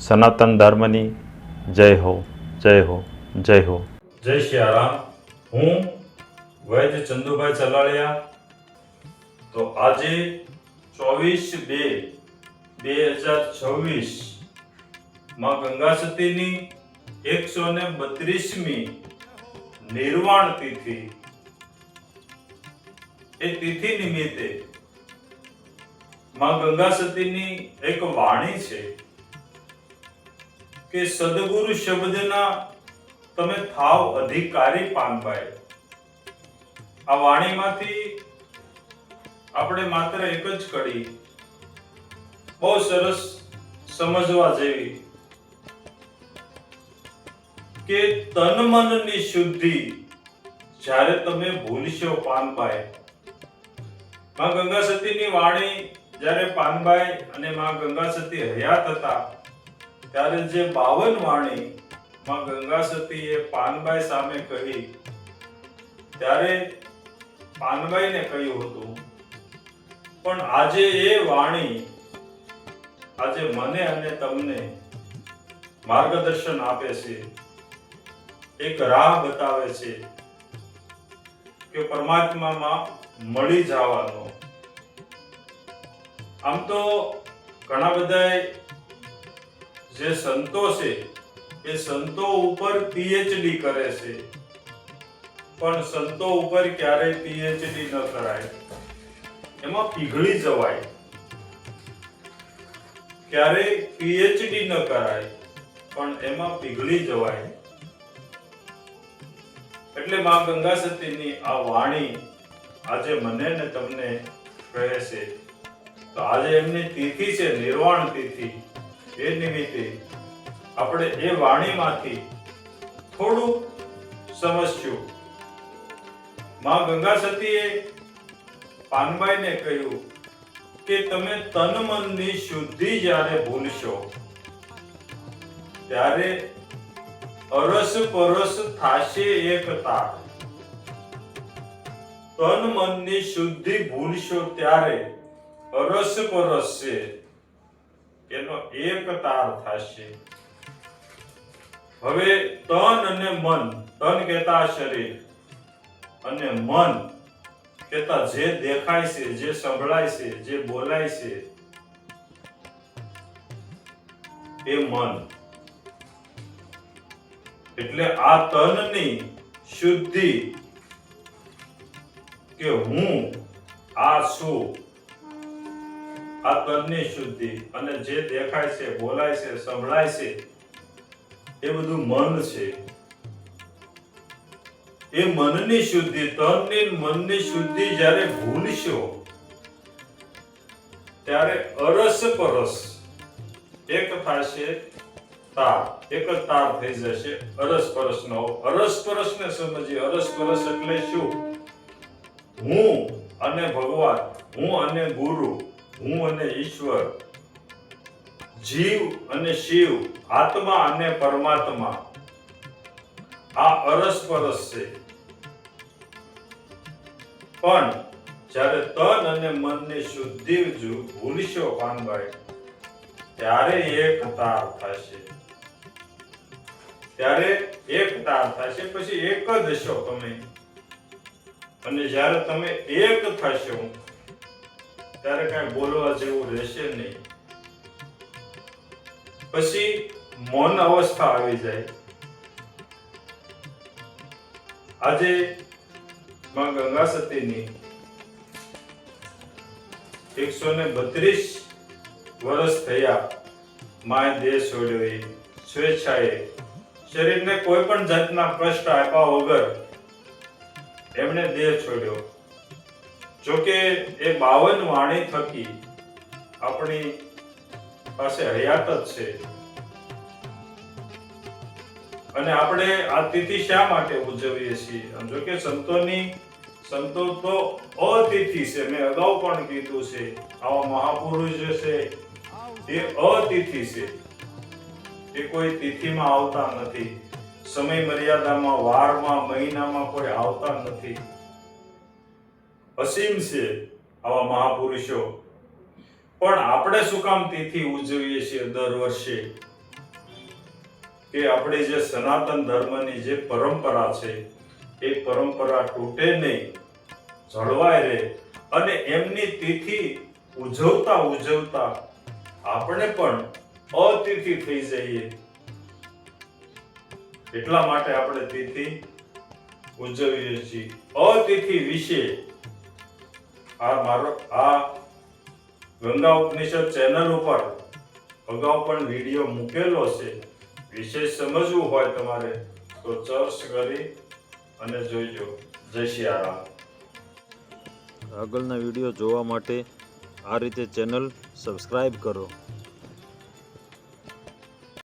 સનાતન ધર્મની જય હો, જય હો, જય હો. જય સિયારામ. હું વૈદ્ય ચંદુભાઈ ચલાળિયા. તો આજે 24/2/2026 માં ગંગા સતીની 132મી નિર્વાણ તિથિ. એ તિથિ નિમિત્તે માં ગંગા સતીની એક વાણી છે કે સદગુરુ શબ્દના તમે થાવ અધિકારી પાનભાઈ. આ વાણીમાંથી આપણે માત્ર એક જ કડી બહુ સરસ સમજવા જેવી કે તન મનની શુદ્ધિ જ્યારે તમે ભૂલશો પાનભાઈ. માં ગંગા સતીની વાણી જ્યારે પાનભાઈ અને માં ગંગા સતી હયાત હતા ત્યારે જે 52 વાણી માં ગંગા સતીએ પાનભાઈ સામે કહી ત્યારે પાનભાઈને કહ્યું હતું. પણ આજે એ વાણી આજે મને અને તમને માર્ગદર્શન આપે છે, એક રાહ બતાવે છે કે પરમાત્મામાં મળી જવાનો. આમ તો ઘણા બધા જે સંતો છે એ સંતો ઉપર પીએચડી કરે છે, પણ સંતો ઉપર ક્યારેય પીએચડી ન કરાય, એમાં પીગળી જવાય. ક્યારેય પીએચડી ન કરાય પણ એમાં પીગળી જવાય. એટલે માં ગંગા સતીની આ વાણી આજે મને ને તમને કહે છે. તો આજે એમની તિથિ છે નિર્વાણ તિથિ. એ નિમિત્તે આપણે એ વાણીમાંથી થોડું સમજશું. માં ગંગા સતીએ પાનભાઈને કહ્યું કે તમે તન મનની શુદ્ધિ જ્યારે ભૂલશો ત્યારે અરસ પરસ થાશે એક તાર. તન મનની શુદ્ધિ ભૂલશો ત્યારે અરસ પરસ છે એનો એક તાર થશે. હવે તન અને મન, તન કહેતા શરીર અને મન કહેતા જે દેખાય છે, જે સંભળાય છે, જે બોલાય છે એ મન. એટલે આ તનની શુદ્ધિ કે હું આ છું, આ તનની શુદ્ધિ અને જે દેખાય છે, બોલાય છે, સંભળાય છે એ બધું મન છે. એ મનની શુદ્ધિ, તનની મનની શુદ્ધિ જ્યારે ભૂલશો ત્યારે અરસ પરસ એક થશે તાર, એક જ તાર થઈ જશે અરસ પરસનો. અરસ પરસને સમજીએ. અરસ પરસ એટલે શું? હું અને ભગવાન, હું અને ગુરુ, હું અને ઈશ્વર, જીવ અને શિવ, આત્મા અને પરમાત્મા. આ અરસ પરસ છે. પણ જ્યારે તન અને મનની શુદ્ધિ ભૂલશો પાનભાઈ ત્યારે એક તાર થશે. ત્યારે એક તાર થશે. પછી એક જ હશો તમે. અને જ્યારે તમે એક થશો ત્યારે કઈ બોલવા જેવું રહેશે નહીં. પછી મૌન અવસ્થા આવી જાય. આજે માં ગંગા સતીની 132 વર્ષ થયા. માએ દેહ છોડ્યો. એ સ્વેચ્છાએ શરીરને કોઈ પણ જાતના કષ્ટ આપ્યા વગર એમણે દેહ છોડ્યો. જોકે એ 52 વાણી થકી આપણી પાસે હયાત જ છે. અને આપણે આ તિથિ શા માટે ઉજવીએ છીએ? જોકે સંતો તો અતિથિ છે. મેં અગાઉ પણ કીધું છે, આવા મહાપુરુષ છે એ અતિથિ છે. એ કોઈ તિથિમાં આવતા નથી, સમય મર્યાદામાં, વારમાં, મહિનામાં કોઈ આવતા નથી. અસીમ છે આવા મહાપુરુષો. પણ આપણે શું કામ તિથિ ઉજવીએ છીએ દર વર્ષે? કે આપણી જે સનાતન ધર્મની જે પરંપરા છે એ પરંપરા તૂટે નહીં, જળવાય રહે અને એમની તિથિ ઉજવતા ઉજવતા આપણે પણ અતિથિ થઈ જઈએ, એટલા માટે આપણે તિથિ ઉજવીએ છીએ. અતિથિ વિશે આ ગંગા ઉપનિષદ ચેનલ ઉપર અગાઉ પણ વિડીયો મૂકેલો છે. વિશેષ સમજવું હોય તમારે તો સર્ચ કરી અને જોઈજો. જય સિયારામ. આગળના વિડીયો જોવા માટે આ રીતે ચેનલ સબસ્ક્રાઈબ કરો.